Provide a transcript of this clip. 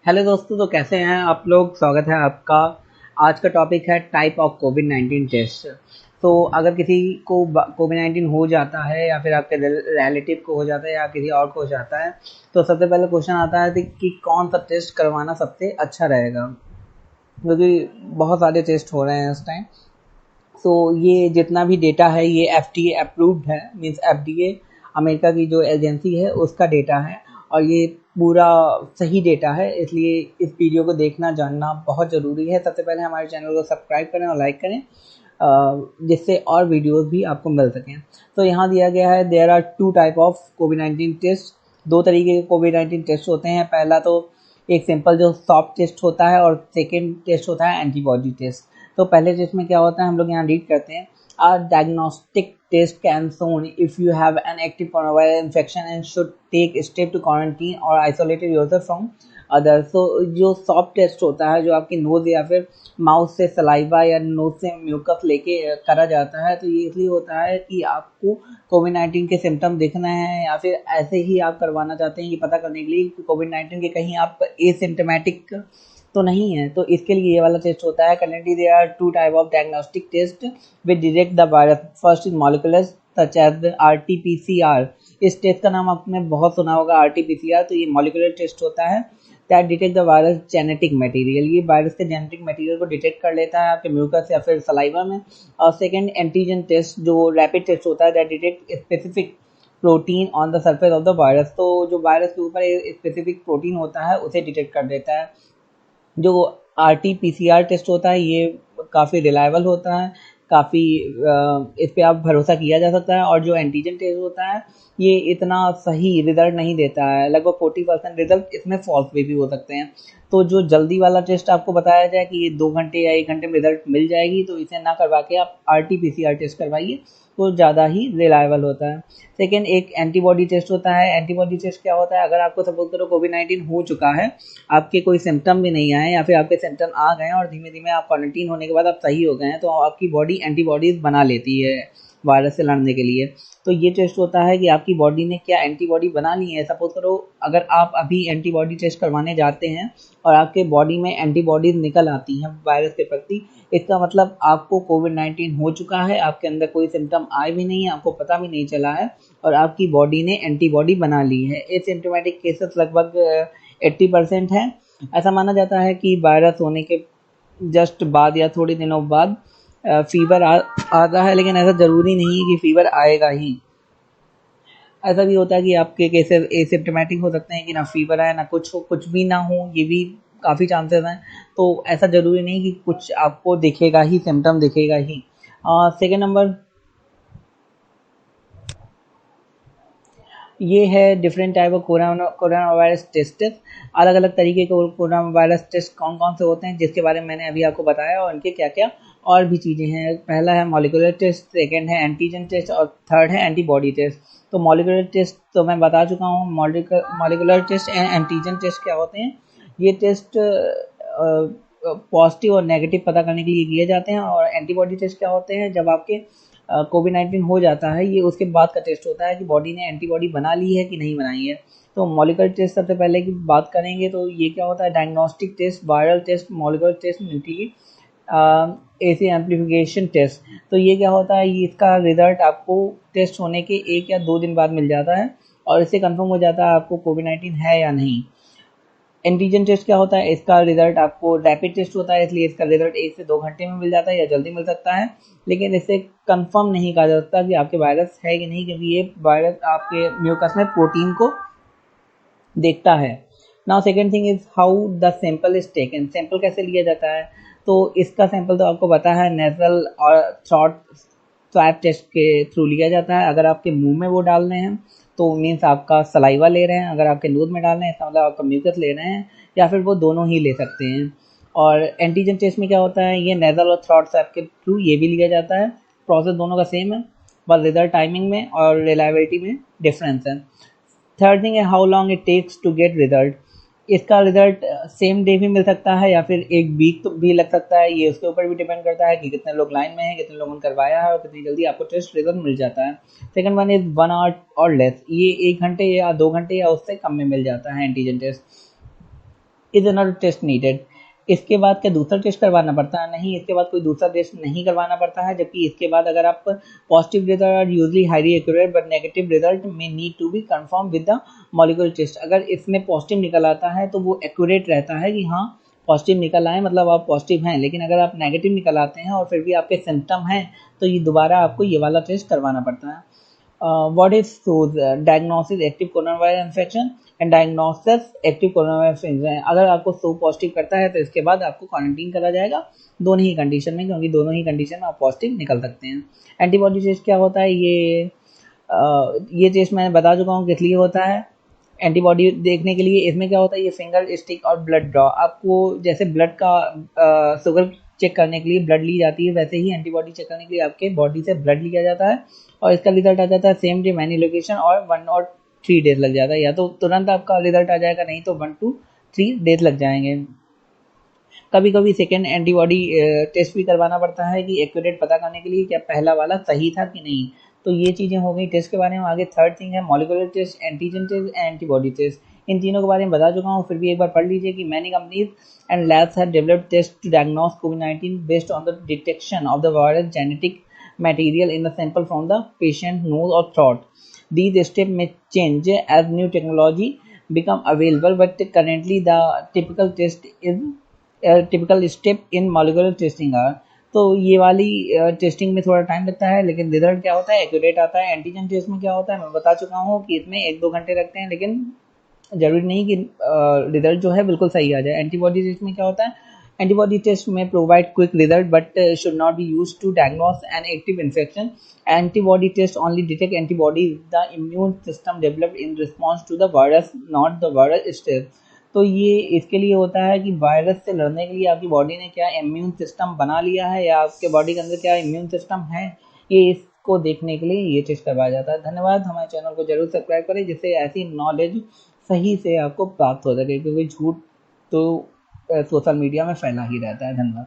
Hello दोस्तों, तो कैसे हैं आप लोग। स्वागत है आपका। आज का टॉपिक है टाइप ऑफ कोविड 19 टेस्ट। तो अगर किसी को कोविड 19 हो जाता है या फिर आपके रिलेटिव को हो जाता है या किसी और को हो जाता है, तो सबसे पहले क्वेश्चन आता है कि कौन सा टेस्ट करवाना सबसे अच्छा रहेगा, क्योंकि बहुत सारे टेस्ट हो रहे हैं इस टाइम। सो ये जितना भी डेटा है ये एफडीए अप्रूव्ड है, मींस एफडीए अमेरिका की जो एजेंसी है उसका डेटा है, और ये पूरा सही डेटा है। इसलिए इस वीडियो को देखना जानना बहुत ज़रूरी है। सबसे पहले हमारे चैनल को सब्सक्राइब करें और लाइक करें, जिससे और वीडियोस भी आपको मिल सकें। तो यहाँ दिया गया है there are two type of COVID 19 test. दो तरीके के कोविड 19 टेस्ट होते हैं। पहला तो एक सिंपल जो सॉफ्ट टेस्ट होता है, और सेकेंड टेस्ट होता है एंटीबॉडी टेस्ट। तो पहले टेस्ट में क्या होता है, हम लोग यहाँ रीड करते हैं। A diagnostic test can shown if you have an active coronavirus infection and should take step to quarantine or isolate yourself from others। तो जो सॉफ्ट टेस्ट होता है, जो आपकी नोज या फिर माउथ से सलाइवा या नोज से म्यूकस लेके करा जाता है, तो ये इसलिए होता है कि आपको कोविड 19 के सिम्टम देखना है, या फिर ऐसे ही आप करवाना चाहते हैं ये पता करने के लिए कि कोविड 19 के कहीं आप एसिम्टोमेटिक तो नहीं है। तो इसके लिए ये वाला टेस्ट होता है। Currently there are two type of diagnostic test which detect the virus. First is molecular such as RTPCR. इस टेस्ट का नाम आपने बहुत सुना होगा, आरटीपीसीआर। तो ये मॉलिक्यूलर टेस्ट होता है that detect the virus genetic material. ये वायरस के जेनेटिक मटेरियल को डिटेक्ट कर लेता है आपके म्यूकस या फिर सलाइवा में। और सेकेंड एंटीजन टेस्ट जो रैपिड टेस्ट होता है that detect specific protein on the surface of the virus. तो जो वायरस के ऊपर स्पेसिफिक प्रोटीन होता है उसे डिटेक्ट कर देता है। जो आरटी-पीसीआर टेस्ट होता है ये काफ़ी रिलायबल होता है, काफ़ी इस पे आप भरोसा किया जा सकता है। और जो एंटीजन टेस्ट होता है ये इतना सही रिजल्ट नहीं देता है, लगभग 40% रिजल्ट इसमें फॉल्स भी हो सकते हैं। तो जो जल्दी वाला टेस्ट आपको बताया जाए कि ये 2 घंटे या 1 घंटे में रिजल्ट मिल जाएगी, तो इसे ना करवा के आप आरटी-पीसीआर टेस्ट करवाइए, तो ज़्यादा ही रिलायबल होता है। सेकेंड एक एंटीबॉडी टेस्ट होता है। एंटीबॉडी टेस्ट क्या होता है, अगर आपको सपोज करो कोविड 19 हो चुका है, आपके कोई सिम्टम भी नहीं आए या फिर आपके सिम्टम आ गए और धीमे धीमे आप क्वारंटीन होने के बाद आप सही हो गए हैं, तो आपकी बॉडी एंटीबॉडीज बना लेती है वायरस से लड़ने के लिए। तो ये टेस्ट होता है कि आपकी बॉडी ने क्या एंटीबॉडी बना ली है। सपोज करो अगर आप अभी एंटीबॉडी टेस्ट करवाने जाते हैं और आपके बॉडी में एंटीबॉडीज निकल आती हैं वायरस के प्रति, इसका मतलब आपको कोविड 19 हो चुका है, आपके अंदर कोई सिम्टम आए भी नहीं है, आपको पता भी नहीं चला है, और आपकी बॉडी ने एंटीबॉडी बना ली है। एसिम्प्टोमेटिक केसेस लगभग 80% है। ऐसा माना जाता है कि वायरस होने के जस्ट बाद या थोड़े दिनों बाद फीवर आता है, लेकिन ऐसा ज़रूरी नहीं है कि फीवर आएगा ही। ऐसा भी होता है कि आपके केसेस एसिम्प्टोमेटिक हो सकते हैं कि ना फीवर आए ना कुछ हो, कुछ भी ना हो, ये भी काफ़ी चांसेस हैं। तो ऐसा ज़रूरी नहीं कि कुछ आपको दिखेगा ही, सिम्टम दिखेगा ही। सेकेंड नंबर ये है different type of corona virus test. अलग अलग तरीके के कोरोना वायरस टेस्ट कौन कौन से होते हैं, जिसके बारे में मैंने अभी आपको बताया, और इनके क्या क्या और भी चीज़ें हैं। पहला है मॉलिक्यूलर टेस्ट, सेकंड है एंटीजन टेस्ट, और थर्ड है एंटीबॉडी टेस्ट। तो मॉलिक्यूलर टेस्ट तो मैं बता चुका हूँ। Molecular test and antigen test क्या होते हैं, ये टेस्ट पॉजिटिव और नेगेटिव पता करने के लिए किए जाते हैं। और एंटीबॉडी टेस्ट क्या होते हैं, जब आपके कोविड 19 हो जाता है, ये उसके बाद का टेस्ट होता है कि बॉडी ने एंटीबॉडी बना ली है कि नहीं बनाई है। तो मॉलिक्यूलर टेस्ट सबसे पहले की बात करेंगे, तो ये क्या होता है, diagnostic test, viral test, molecular test, nucleic acid amplification test. तो ये क्या होता है, ये इसका रिजल्ट आपको टेस्ट होने के 1 या 2 दिन बाद मिल जाता है, और इससे कंफर्म हो जाता है आपको कोविड 19 है या नहीं। एंटीजन टेस्ट क्या होता है, इसका रिजल्ट आपको रैपिड टेस्ट होता है, इसलिए इसका रिजल्ट 1 से 2 घंटे में मिल जाता है या जल्दी मिल सकता है, लेकिन इससे कंफर्म नहीं कहा जा सकता कि आपके वायरस है कि नहीं, क्योंकि ये वायरस आपके म्यूकस में प्रोटीन को देखता है। Now second thing is how the sample is taken. Sample कैसे लिया जाता है, तो इसका सैंपल तो आपको पता है नेजल और थ्रोट स्वैब टेस्ट के थ्रू लिया जाता है। अगर आपके मुंह में वो डाल रहे हैं तो मीन्स आपका सलाइवा ले रहे हैं, अगर आपके नोज में डाल रहे हैं इसका मतलब आपका म्यूकस ले रहे हैं, या फिर वो दोनों ही ले सकते हैं। और एंटीजन टेस्ट में क्या होता है, ये नेजल और थ्रोट स्वैब के थ्रू ये भी लिया जाता है। प्रोसेस दोनों का सेम है, बस रिजल्ट टाइमिंग में और रिलायबिलिटी में डिफरेंस है। थर्ड थिंग है how long it takes to get result. इसका रिजल्ट सेम डे भी मिल सकता है या फिर 1 वीक तो भी लग सकता है। ये उसके ऊपर भी डिपेंड करता है कि कितने लोग लाइन में हैं, कितने लोगों ने करवाया है, और कितनी जल्दी आपको टेस्ट रिजल्ट मिल जाता है। सेकंड वन इज 1 आवर और लेस। ये 1 घंटे या 2 घंटे या उससे कम में मिल जाता है antigen test. Is another test needed. इसके बाद क्या दूसरा टेस्ट करवाना पड़ता है? नहीं, इसके बाद कोई दूसरा टेस्ट नहीं करवाना पड़ता है। जबकि इसके बाद अगर आप positive result are usually highly accurate but negative result में need to be confirm with the molecular test. अगर इसमें पॉजिटिव निकल आता है तो वो एक्यूरेट रहता है कि हाँ पॉजिटिव निकल आए, मतलब आप पॉजिटिव हैं। लेकिन अगर आप नेगेटिव निकल आते हैं और फिर भी आपके सिम्टम हैं तो ये दोबारा आपको ये वाला टेस्ट करवाना पड़ता है। What if shows diagnosis active coronavirus infection and diagnosis active coronavirus infection? अगर आपको सो पॉजिटिव करता है तो इसके बाद आपको क्वारंटीन करा जाएगा दोनों ही कंडीशन में, क्योंकि दोनों ही कंडीशन में आप पॉजिटिव निकल सकते हैं। एंटीबॉडी टेस्ट क्या होता है? ये टेस्ट मैंने बता चुका हूँ किस लिए होता है। एंटीबॉडी देखने के लिए इसमें क्या होता है, ये फिंगर स्टिक और ब्लड ड्रॉ। आपको जैसे ब्लड का शुगर चेक करने के लिए ब्लड ली जाती है, वैसे ही एंटीबॉडी चेक करने के लिए आपके बॉडी से ब्लड लिया जाता है और इसका रिजल्ट आ जाता है सेम डे मैनी लोकेशन और 1 और 3 डेज लग जाता है। या तो तुरंत आपका रिजल्ट आ जाएगा, नहीं तो 1 to 3 डेज लग जाएंगे। कभी कभी सेकेंड एंटीबॉडी टेस्ट भी करवाना पड़ता है कि एक्यूरेट पता करने के लिए क्या पहला वाला सही था कि नहीं। तो ये चीज़ें हो गई टेस्ट के बारे में। आगे थर्ड थिंग है molecular test, antigen test, antibody test. इन तीनों के बारे में बता चुका हूँ, फिर भी एक बार पढ़ लीजिए कि many companies and labs have developed test to diagnose कोविड-19 based on the detection of the virus genetic material in the sample from the patient nose or throat. These steps may change as new technology become available, but currently the typical step in molecular testing are। तो ये वाली testing में थोड़ा time लगता है, लेकिन result क्या होता है? एक्यूरेट आता है। एंटीजन टेस्ट में क्या होता है? मैं बता चुका हूँ कि इसमें 1-2 घंटे लगते हैं, लेकिन जरूरी नहीं कि रिजल्ट जो है बिल्कुल सही आ जाए। एंटीबॉडी टेस्ट में क्या होता है? Antibody test may provide quick result but should not be used to diagnose an active infection. Antibody test only detect antibodies the immune system developed in response to the virus, not the virus itself। तो ये इसके लिए होता है कि virus से लड़ने के लिए आपकी बॉडी ने क्या इम्यून सिस्टम बना लिया है या आपके बॉडी के अंदर क्या इम्यून सिस्टम है, ये इसको देखने के लिए ये टेस्ट करवाया जाता है। धन्यवाद। हमारे चैनल को जरूर सब्सक्राइब करें जिससे ऐसी नॉलेज सही से आपको प्राप्त हो सके, क्योंकि झूठ तो सोशल मीडिया में फैला ही रहता है। धन्यवाद।